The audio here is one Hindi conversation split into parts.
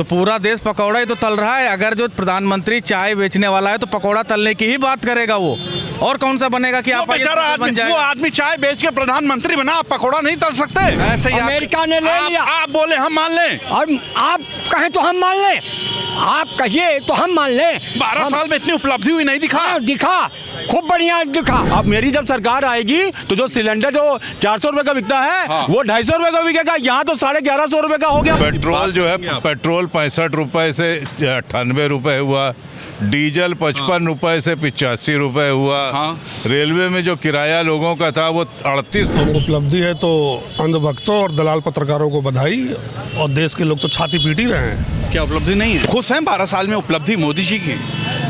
तो पूरा देश पकौड़ा ही तो तल रहा है। अगर जो प्रधानमंत्री चाय बेचने वाला है तो पकौड़ा तलने की ही बात करेगा वो, और कौन सा बनेगा कि आप बेचारा आदमी, वो आदमी चाय बेच के प्रधानमंत्री बना, आप पकौड़ा नहीं तल सकते। ऐसे ही अमेरिका ने ले लिया। आप बोले हम मान लें, और आप कहें तो हम मान लें, आप कहिए तो हम मान लें। 12 साल में इतनी उपलब्धि हुई नहीं दिखा। दिखा, खूब बढ़िया दिखा। अब मेरी जब सरकार आएगी तो जो सिलेंडर जो 400 रुपए का बिकता है वो 250 रुपए का बिकेगा। यहाँ तो 1150 रुपए का हो गया। पेट्रोल जो है, पेट्रोल 65 रुपए से 98 रुपए हुआ, डीजल 55 रुपए से 85 रुपए हुआ। रेलवे में जो किराया लोगों का था वो 38। उपलब्धि है तो अंधभक्तों और दलाल पत्रकारों को बधाई, और देश के लोग तो छाती पीट ही रहे हैं। क्या उपलब्धि नहीं है? खुश हैं 12 साल में उपलब्धि मोदी जी की?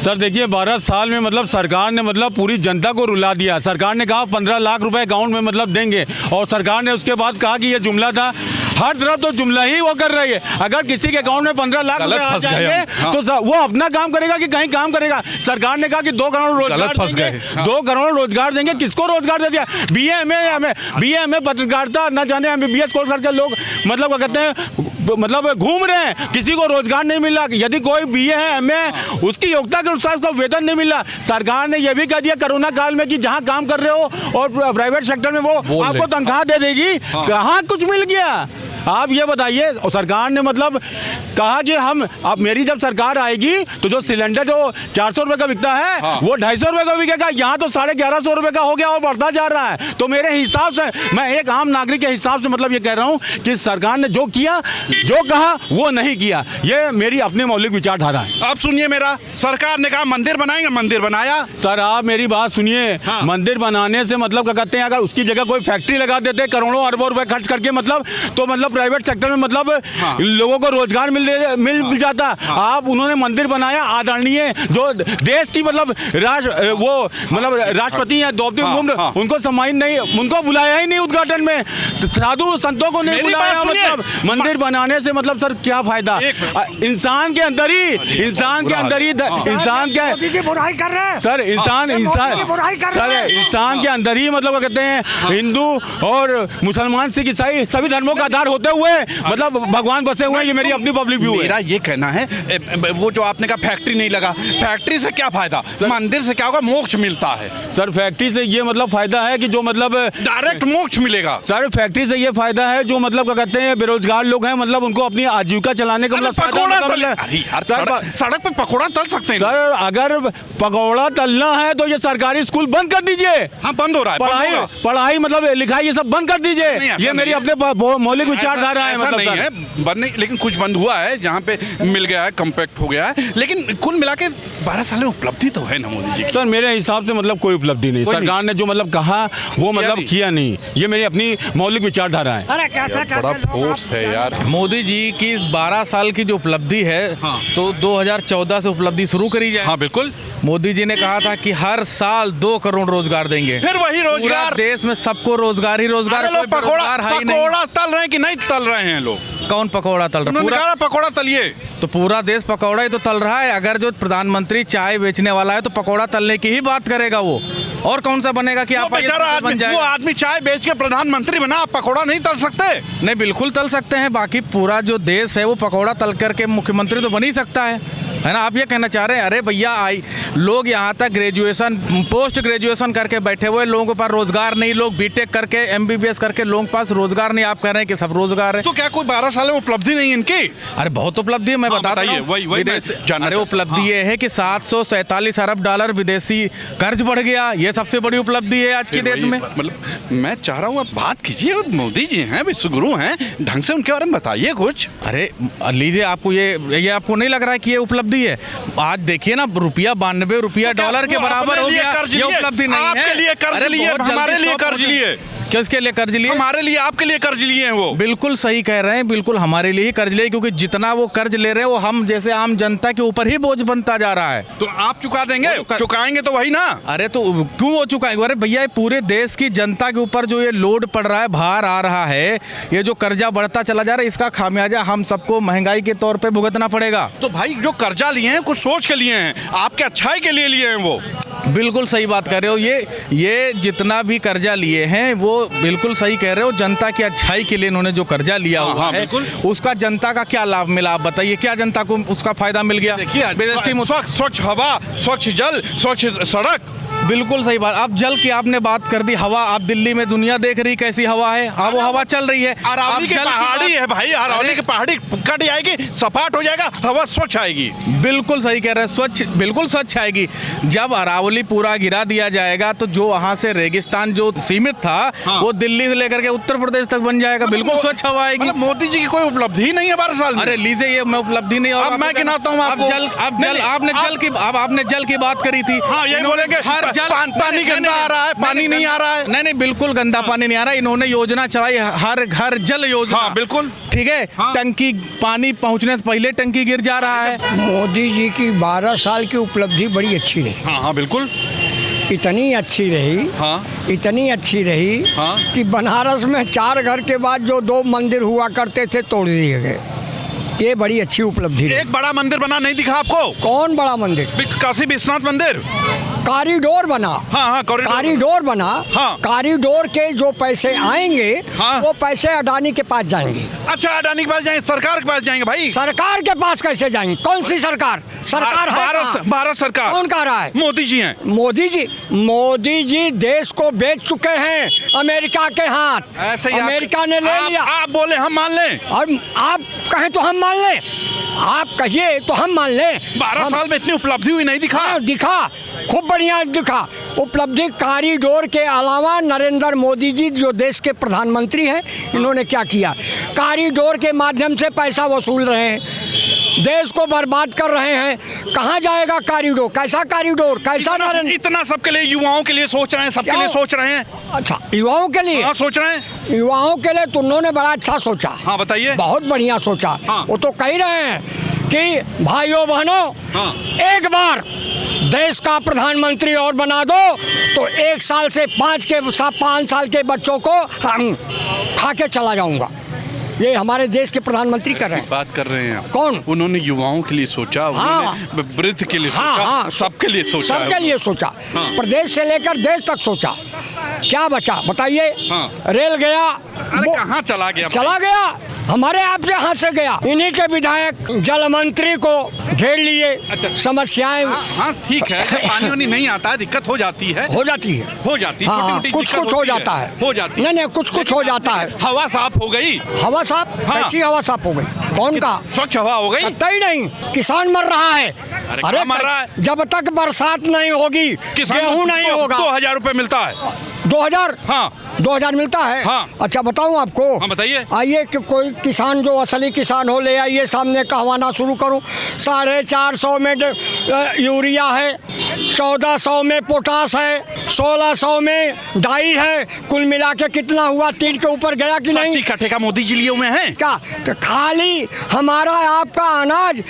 सर देखिए 12 साल में मतलब सरकार ने मतलब पूरी जनता को रुला दिया। सरकार ने कहा 15 लाख रुपए अकाउंट में मतलब देंगे, और सरकार ने उसके बाद कहा कि ये जुमला था। हर तरफ तो जुमला ही वो कर रही है। अगर किसी के अकाउंट में 15 लाख रुपए आ जाएंगे तो वो अपना काम करेगा कि कहीं काम करेगा। सरकार ने कहा कि 2 करोड़ रोजगार देंगे, 2 करोड़ रोजगार देंगे। किसको रोजगार दे दिया? BA पत्रकारिता न जाने MBBS कोर्स करके लोग मतलब क्या कहते हैं मतलब घूम रहे हैं, किसी को रोजगार नहीं मिला। यदि कोई BA है, MA है, उसकी योग्यता के अनुसार उसको वेतन नहीं मिला। सरकार ने यह भी कह दिया कोरोना काल में कि जहां काम कर रहे हो और प्राइवेट सेक्टर में वो आपको तनख्वाह दे देगी। कहां कुछ मिल गया? आप ये बताइए। और सरकार ने मतलब कहा कि हम अब मेरी जब सरकार आएगी तो जो सिलेंडर जो 400 रुपए का बिकता है वो 250 रुपए का बिकेगा। यहाँ तो 1150 रुपए का हो गया और बढ़ता जा रहा है। तो मेरे हिसाब से, मैं एक आम नागरिक के हिसाब से मतलब ये कह रहा हूँ कि सरकार ने जो किया, जो कहा वो नहीं किया। ये मेरी अपनी मौलिक विचारधारा है। अब सुनिए मेरा, सरकार ने कहा मंदिर बनाएंगे, मंदिर बनाया। सर आप मेरी बात सुनिए। मंदिर बनाने से मतलब क्या कहते हैं, अगर उसकी जगह कोई फैक्ट्री लगा देते करोड़ों अरबों रुपए खर्च करके मतलब, तो मतलब प्राइवेट सेक्टर में मतलब लोगों को रोजगार मिल जाता। आप उन्होंने मंदिर बनाया, आदरणीय जो देश की मतलब राष्ट्रपति हैं द्रौपदी मुर्मू, उनको सम्मानित नहीं, उनको बुलाया ही नहीं उद्घाटन में। साधु संतों को नहीं बुलाया। मतलब मंदिर बनाने से मतलब सर क्या फायदा? इंसान के अंदर ही इंसान के बुराई कर रहे हैं सर। इंसान के अंदर ही मतलब क्या कहते हैं, हिंदू और मुसलमान सिख ईसाई सभी धर्मों का आधार होते हुए मतलब भगवान बसे हुए हैं। ये मेरी अपनी पब्लिक व्यू है। मेरा ये कहना है, वो जो आपने कहा फैक्ट्री नहीं लगा, फैक्ट्री से क्या फायदा? मंदिर से क्या होगा? मोक्ष मिलता है। सर फैक्ट्री से ये मतलब फायदा है कि जो मतलब डायरेक्ट मोक्ष मिलेगा। सर फैक्ट्री से ये फायदा है जो मतलब क्या कहते हैं बेरोजगार लोग हैं, मतलब उनको अपनी आजीविका चलाने का मतलब सड़क पे पकौड़ा तल सकते हैं। सर अगर पकौड़ा तलना है तो ये सरकारी स्कूल बंद कर दीजिए। हाँ बंद हो रहा है। पढ़ाई मतलब लिखाई ये सब बंद कर दीजिए। ये मेरी अपने मौलिक विचारधारा है। मतलब नहीं है बंद नहीं, लेकिन कुछ बंद हुआ है जहाँ पे मिल गया है, कम्पैक्ट हो गया है। लेकिन कुल मिला के 12 साल में उपलब्धि तो है ना मोदी जी? सर मेरे हिसाब से मतलब कोई उपलब्धि नहीं। सरकार ने जो मतलब कहा वो मतलब किया नहीं। ये मेरी अपनी मौलिक विचारधारा है। अरे क्या बड़ा फोर्स है यार। मोदी जी की 12 साल की जो उपलब्धि है तो 2014 से उपलब्धि शुरू करी जाए। हाँ बिल्कुल। मोदी जी ने कहा था कि हर साल 2 करोड़ रोजगार देंगे। फिर वही रोजगार, देश में सबको रोजगार ही रोजगार। पकौड़ा तल रहे हैं कि नहीं तल रहे हैं लोग? कौन पकौड़ा तल रहा है? पूरा पकौड़ा तलिए। तो पूरा देश पकौड़ा ही तो तल रहा है। अगर जो प्रधानमंत्री चाय बेचने वाला है तो पकौड़ा तलने की ही बात करेगा वो, और कौन सा बनेगा कि आप वो आदमी चाय बेच के प्रधानमंत्री बना, आप पकौड़ा नहीं तल सकते? नहीं, बिल्कुल तल सकते हैं। बाकी पूरा जो देश है वो पकौड़ा तल करके मुख्यमंत्री तो बन ही सकता है ना? आप ये कहना चाह रहे हैं? अरे भैया लोग यहाँ तक ग्रेजुएशन, पोस्ट ग्रेजुएशन करके बैठे हुए, लोगों के पास रोजगार नहीं। लोग BTech करके, MBBS करके लोगों के पास रोजगार नहीं। आप कह रहे हैं कि सब रोजगार है। तो क्या कोई 12 साल में उपलब्धि नहीं इनकी? अरे बहुत उपलब्धि है, मैं बताता हूँ। अरे उपलब्धि ये है कि 747 अरब डॉलर विदेशी कर्ज बढ़ गया। ये सबसे बड़ी उपलब्धि है आज की डेट में। मतलब मैं चाह रहा हूँ आप बात कीजिए, मोदी जी हैं, विश्वगुरु हैं, ढंग से उनके बारे में बताइए कुछ। अरे लीजिए, आपको ये आपको नहीं लग रहा है कि ये उपलब्धि है? आज देखिए ना, रुपया 92 रुपया डॉलर के बराबर हो गया। ये उपलब्धि नहीं है। आपके लिए कर्ज लिए, हमारे लिए कर्ज लिए। किसके लिए कर्ज लिए? हमारे लिए, आपके लिए कर्ज लिए हैं वो। बिल्कुल सही कह रहे हैं, बिल्कुल हमारे लिए ही कर्ज लिए, क्योंकि जितना वो कर्ज ले रहे हैं वो हम जैसे आम जनता के ऊपर ही बोझ बनता जा रहा है। तो आप चुका देंगे? चुकाएंगे तो वही ना। अरे तो क्यों वो चुकाएंगे? अरे भैया पूरे देश की जनता के ऊपर जो ये लोड पड़ रहा है, भार आ रहा है, ये जो कर्जा बढ़ता चला जा रहा है, इसका खामियाजा हम सबको महंगाई के तौर पे भुगतना पड़ेगा। तो भाई जो कर्जा लिए हैं कुछ सोच के लिए हैं, आपके अच्छाई के लिए लिए हैं वो। बिल्कुल सही बात कर रहे हो। ये जितना भी कर्जा लिए हैं वो बिल्कुल सही कह रहे हो। जनता की अच्छाई के लिए इन्होंने जो कर्जा लिया हुआ है उसका जनता का क्या लाभ मिला, आप बताइए, क्या जनता को उसका फायदा मिल गया? देखिए, स्वच्छ हवा, स्वच्छ जल, स्वच्छ सड़क। बिल्कुल सही बात। अब जल की आपने बात कर दी, हवा, आप दिल्ली में दुनिया देख रही कैसी हवा है, अब वो हवा चल रही है। अरावली की पहाड़ी है भाई, अरावली की पहाड़ी कट जाएगी, सपाट हो जाएगा, हवा स्वच्छ आएगी। बिल्कुल सही कह रहे हैं, स्वच्छ, बिल्कुल स्वच्छ आएगी। जब अरावली पूरा गिरा दिया जाएगा तो जो वहाँ से रेगिस्तान जो सीमित था वो दिल्ली से लेकर के उत्तर प्रदेश तक बन जाएगा, बिल्कुल स्वच्छ हवा आएगी। मोदी जी की कोई उपलब्धि ही नहीं है 12 साल में। अरे लीजिए, ये मैं उपलब्धि नहीं, और मैं गिनाता हूँ आपको। आपने जल की बात करी थी। हाँ, ये बोलेंगे पानी गंदा आ रहा है, पानी नहीं आ रहा है। नहीं, बिल्कुल गंदा पानी नहीं आ रहा है। इन्होंने योजना चलाई, हर घर जल योजना। हाँ, बिल्कुल ठीक है। टंकी, पानी पहुंचने से पहले टंकी गिर जा रहा है। मोदी जी की 12 साल की उपलब्धि बड़ी अच्छी रही। हाँ, बिल्कुल इतनी अच्छी रही, इतनी अच्छी रही कि बनारस में 4 घर के बाद जो 2 मंदिर हुआ करते थे तोड़ दिए गए। ये बड़ी अच्छी उपलब्धि रही। एक बड़ा मंदिर बना नहीं दिखा आपको? कौन बड़ा मंदिर? काशी विश्वनाथ मंदिर। कॉरिडोर बना। हाँ, कॉरिडोर बना। हाँ। कॉरिडोर के जो पैसे आएंगे वो पैसे अडानी के पास जाएंगे। अच्छा, अडानी के पास जाएंगे, सरकार के पास जाएंगे भाई? सरकार के पास कैसे जाएंगे? कौन सी सरकार? सरकार है भारत सरकार। कौन कह रहा है? मोदी जी हैं। मोदी जी देश को बेच चुके हैं अमेरिका के हाथ। ऐसे ही अमेरिका ने ले लिया। आप बोले हम मान लें, और आप कहें तो हम मान लें, आप कहिए तो हम मान लें। 12 साल में इतनी उपलब्धि हुई नहीं दिखा? दिखा, खूब बढ़िया दिखा उपलब्धि। कॉरिडोर के अलावा नरेंद्र मोदी जी जो देश के प्रधानमंत्री हैं, इन्होंने क्या किया? कॉरिडोर के माध्यम से पैसा वसूल रहे हैं, देश को बर्बाद कर रहे हैं। कहाँ जाएगा कॉरिडोर? कैसा कॉरिडोर? कैसा नरेंद्र? इतना सबके लिए, युवाओं के लिए सोच रहे हैं, सबके लिए सोच रहे हैं। अच्छा, युवाओं के लिए? हाँ, सोच रहे हैं। युवाओं के लिए तो उन्होंने बड़ा अच्छा सोचा। हाँ, बताइए। बहुत बढ़िया सोचा। वो तो कह रहे हैं कि भाइयों बहनों, एक बार देश का प्रधानमंत्री और बना दो तो 1 साल से 5 साल के बच्चों को हम खा के चला जाऊंगा। ये हमारे देश के प्रधानमंत्री कर रहे हैं। बात कर रहे हैं। कौन? उन्होंने युवाओं के लिए सोचा, उन्होंने वृद्ध के लिए सोचा, सबके लिए सोचा। सबके लिए सोचा। प्रदेश से लेकर देश तक सोचा। क्या बचा बताइए? रेल गया। अरे कहाँ चला गया? चला गया, हमारे आप से हाथ से गया। इन्हीं के विधायक जल मंत्री को घेर लिए। अच्छा, समस्याएं। हाँ, ठीक है। जब पानी वानी नहीं आता है, दिक्कत हो जाती है। हो जाती है। कुछ हो जाता है। नहीं, कुछ हो जाता है। हवा साफ हो गई। हवा साफ? कैसी हवा साफ हो गई? कौन का? स्वच्छ हवा हो गई? कतई नहीं। किसान मर रहा है। अरे मर रहा है? जब तक बरसात नहीं होगी गेहूं नहीं होगा। 2000 रुपए मिलता है। 2000? हाँ, 2000 मिलता है। हाँ। अच्छा, बताऊं आपको? हाँ, बताइए। आइए कि कोई किसान जो असली किसान हो ले आइए सामने, कहवाना शुरू करूं। 450 में यूरिया है, 1400 में पोटास है, 1600 में डाई है। कुल मिला के कितना हुआ? 3 के ऊपर गया कि नहीं? इकट्ठे का मोदी जी लिए हुए हैं क्या? तो खाली हमारा आपका अनाज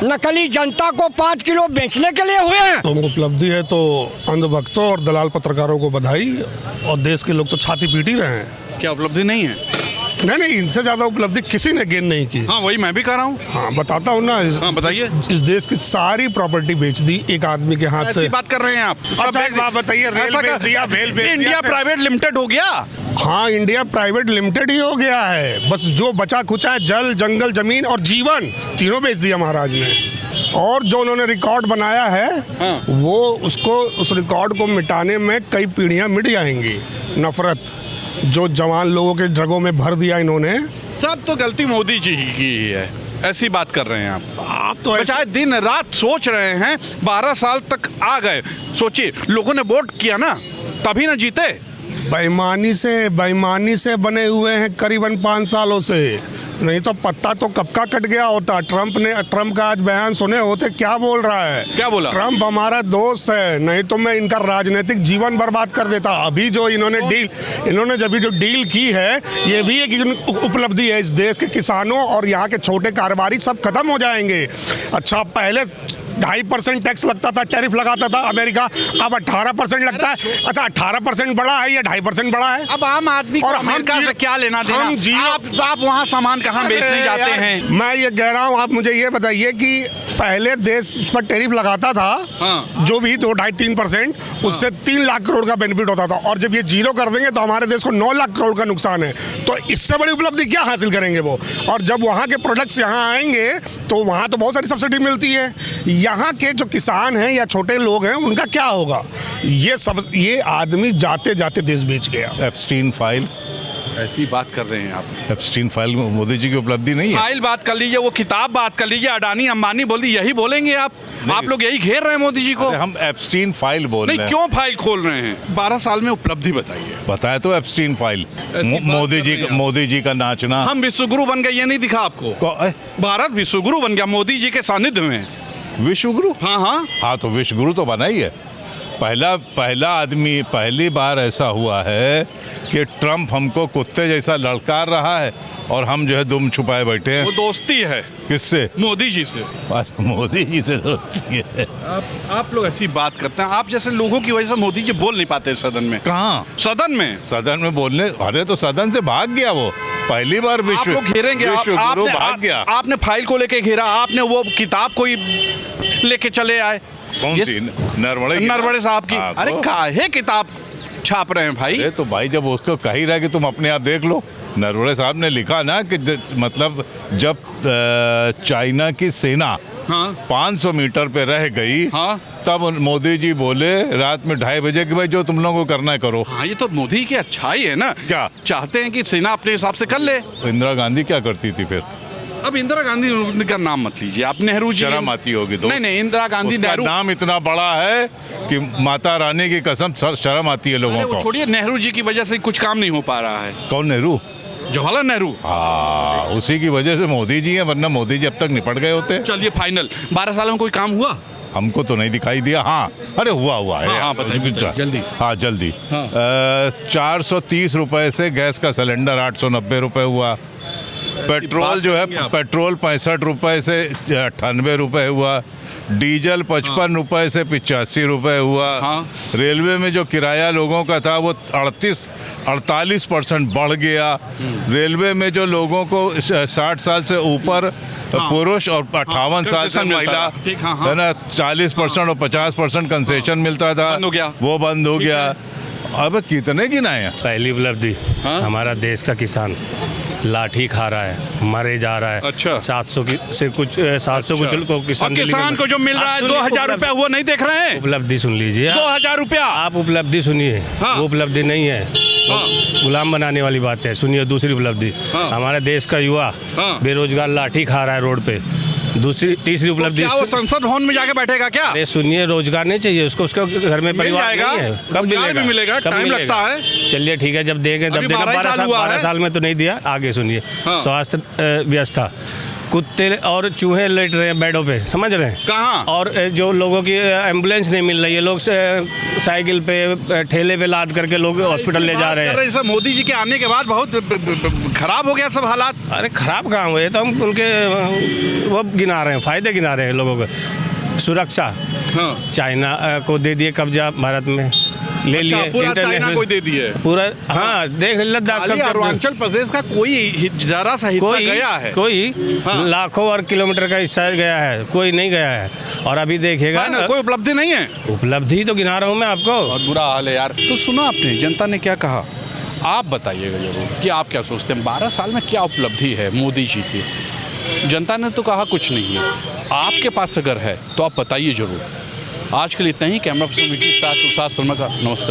नकली जनता को 5 किलो बेचने के लिए हुए हैं। तो उपलब्धि है तो अंधभक्तों और दलाल पत्रकारों को बधाई, और देश के लोग तो छाती पीट ही रहे हैं। क्या उपलब्धि नहीं है? नहीं, इनसे ज्यादा उपलब्धि किसी ने गेन नहीं की। हाँ, वही मैं भी कह रहा हूँ। हाँ, बताता हूँ ना। हाँ, बताइए। इस देश की सारी प्रॉपर्टी बेच दी एक आदमी के हाथ से। बात कर रहे हैं आप? अच्छा, एक बात बताइए, रेल बेच दिया, भेल बेच दिया, इंडिया प्राइवेट लिमिटेड हो गया। हाँ, इंडिया प्राइवेट लिमिटेड ही हो गया है। बस जो बचा खुचा है, जल, जंगल, जमीन और जीवन, तीनों बेच दिया महाराज ने। और जो उन्होंने रिकॉर्ड बनाया है वो उस रिकॉर्ड को मिटाने में कई पीढ़ियां मिट जाएंगी। नफरत जो जवान लोगों के ड्रगों में भर दिया इन्होंने, सब तो गलती मोदी जी की ही है। ऐसी बात कर रहे हैं आप तो बचाए दिन रात सोच रहे हैं। 12 साल तक आ गए, सोचिए, लोगों ने वोट किया ना, तभी ना जीते। बेईमानी से बने हुए हैं करीबन 5 सालों से, नहीं तो पत्ता तो कब का कट गया होता। ट्रम्प का आज बयान सुने होते, क्या बोल रहा है? क्या बोला? ट्रम्प हमारा दोस्त है, नहीं तो मैं इनका राजनीतिक जीवन बर्बाद कर देता। अभी जो इन्होंने जब जो डील की है, ये भी एक उपलब्धि है। इस देश के किसानों और यहाँ के छोटे कारोबारी सब खत्म हो जाएंगे। अच्छा, पहले 2.5% टैक्स लगता था, टैरिफ लगाता था अमेरिका, अब 18% लगता है। अच्छा, 18% बड़ा है या 2.5% बड़ा है? अब आम आदमी को अमेरिका से क्या लेना देना? आप वहाँ सामान कहाँ बेचने जाते हैं? मैं ये कह रहा हूँ, आप मुझे ये बताइए कि पहले देश उस पर टैरिफ लगाता था, हाँ। जो भी 2-2.5-3%, उससे 3 लाख करोड़ का बेनिफिट होता था, और जब ये जीरो कर देंगे तो हमारे देश को 9 लाख करोड़ का नुकसान है। तो इससे बड़ी उपलब्धि क्या हासिल करेंगे वो? और जब वहाँ के प्रोडक्ट्स यहाँ आएंगे तो वहाँ तो बहुत सारी सब्सिडी मिलती है। यहाँ के जो किसान हैं या छोटे लोग हैं उनका क्या होगा? ये आदमी जाते जाते देश बेच गया। एप्स्टीन फाइल, ऐसी बात कर रहे हैं आप। एप्स्टीन फाइल में मोदी जी की उपलब्धि नहीं है। फाइल बात कर लीजिए, वो किताब बात कर लीजिए, अडानी अंबानी बोल दी, यही बोलेंगे आप लोग यही घेर रहे हैं मोदी जी को। अरे हम एप्स्टीन फाइल बोल रहे नहीं, हैं। क्यों फाइल खोल रहे हैं? 12 साल में उपलब्धि बताइए। बताया तो एप्स्टीन फाइल, ऐसी बात मोदी कर जी रहे हैं आप। मोदी जी का नाचना। हम विश्वगुरु बन गए, ये नहीं दिखा आपको? भारत विश्वगुरु बन गया मोदी जी के सानिध्य में। विश्वगुरु? हाँ हाँ, हाँ, तो विश्वगुरु तो बना ही है। पहला आदमी, पहली बार ऐसा हुआ है कि ट्रम्प हमको कुत्ते जैसा ललकार रहा है और हम जो है दुम छुपाए बैठे हैं। वो दोस्ती है किससे? मोदी जी से। मोदी जी से दोस्ती है। आप लोग ऐसी बात करते हैं, आप जैसे लोगों की वजह से मोदी जी बोल नहीं पाते सदन में। कहाँ? सदन में? सदन में बोलने, अरे तो सदन से भाग गया वो। पहली बार आप लोग घेरेंगे, विश्वगुरु भाग गया। आपने फाइल को लेके घेरा, आपने वो किताब को ही लेके चले आए। कौन सी? नरवणे साहब की। हाँ, अरे काहे किताब छाप रहे हैं भाई? अरे तो भाई जब उसको कह ही रहा है कि तुम अपने आप देख लो। नरवणे साहब ने लिखा ना कि मतलब जब चाइना की सेना 500 मीटर पे रह गई, तब मोदी जी बोले रात में 2:30 बजे कि भाई जो तुम लोगों को करना है करो। हाँ, ये तो मोदी की अच्छाई है ना। क्या चाहते हैं कि सेना अपने हिसाब से कर ले। इंदिरा गांधी क्या करती थी फिर? अब इंदिरा गांधी का नाम मत लीजिए आप। नेहरू जी, शर्म आती होगी तो। नहीं, इंदिरा गांधी, उसका नेहरू। नाम इतना बड़ा है कि माता रानी की कसम शर्म आती है लोगों को। छोड़िए, नेहरू जी की वजह से कुछ काम नहीं हो पा रहा है। कौन? नेहरू? जवाहरलाल नेहरू। हाँ, उसी की वजह से मोदी जी हैं, वरना मोदी जी अब तक निपट गए होते। चलिए फाइनल, 12 साल में कोई काम हुआ? हमको तो नहीं दिखाई दिया। हाँ, अरे हुआ है। हाँ, बताइए, जल्दी। हाँ, जल्दी। 430 रुपए से गैस का सिलेंडर 890 रुपए हुआ। पेट्रोल जो है, पेट्रोल 65 रुपए से 98 रुपए हुआ। डीजल 55 रुपए से 85 रुपए हुआ। रेलवे में जो किराया लोगों का था वो 48% बढ़ गया। रेलवे में जो लोगों को 60 साल से ऊपर पुरुष और 58 साल से महिला है ना 40% और 50% कंसेशन मिलता था, वो बंद हो गया। अब कितने गिनाए? पहली उपलब्धि, हमारा देश का किसान लाठी खा रहा है, मरे जा रहा है। अच्छा। 700 से कुछ 700 को किसान को जो मिल रहा है 2000 रुपया, वो नहीं देख रहे हैं? उपलब्धि सुन लीजिए, 2000 रुपया। आप उपलब्धि सुनिए। वो उपलब्धि नहीं है, गुलाम बनाने वाली बात है। सुनिए दूसरी उपलब्धि, हमारे देश का युवा बेरोजगार लाठी खा रहा है रोड पे। तीसरी उपलब्धि, क्या वो संसद भवन में जाके बैठेगा क्या? अरे सुनिए, रोजगार नहीं चाहिए उसको, उसके घर में परिवार नहीं है। कब मिलेगा? टाइम लगता है। चलिए ठीक है, जब देंगे तब देना। 12 साल में तो नहीं दिया। आगे सुनिए, स्वास्थ्य व्यवस्था, कुत्ते और चूहे लेट रहे हैं बेडों पे, समझ रहे हैं? कहाँ? और जो लोगों की एम्बुलेंस नहीं मिल रही है, लोग साइकिल पे ठेले पे लाद करके लोग हॉस्पिटल ले जा रहे हैं। सब मोदी जी के आने के बाद बहुत खराब हो गया सब हालात। अरे खराब कहाँ हुए? तो हम उनके वो गिना रहे हैं, फायदे गिना रहे हैं लोगों को। सुरक्षा, चाइना को दे दिए कब्जा भारत में, ले लिए। पूरा चाइना को दे दिए पूरा। हाँ, देख लद्दाख, अरुणाचल प्रदेश का कोई जरा सा हिस्सा गया है? कोई लाखों और किलोमीटर का हिस्सा गया है, कोई नहीं गया है। और अभी देखिएगा ना, कोई उपलब्धि नहीं है। उपलब्धि तो गिना रहा हूँ मैं आपको। बहुत बुरा हाल है यार। तो सुना आपने जनता ने क्या कहा? आप बताइएगा जरूर कि आप क्या सोचते हैं, 12 साल में क्या उपलब्धि है मोदी जी की? जनता ने तो कहा कुछ नहीं है, आपके पास अगर है तो आप बताइए जरूर। आज के लिए इतना ही। कैमरा पर्सन के साथ तुषार शर्मा का नमस्कार।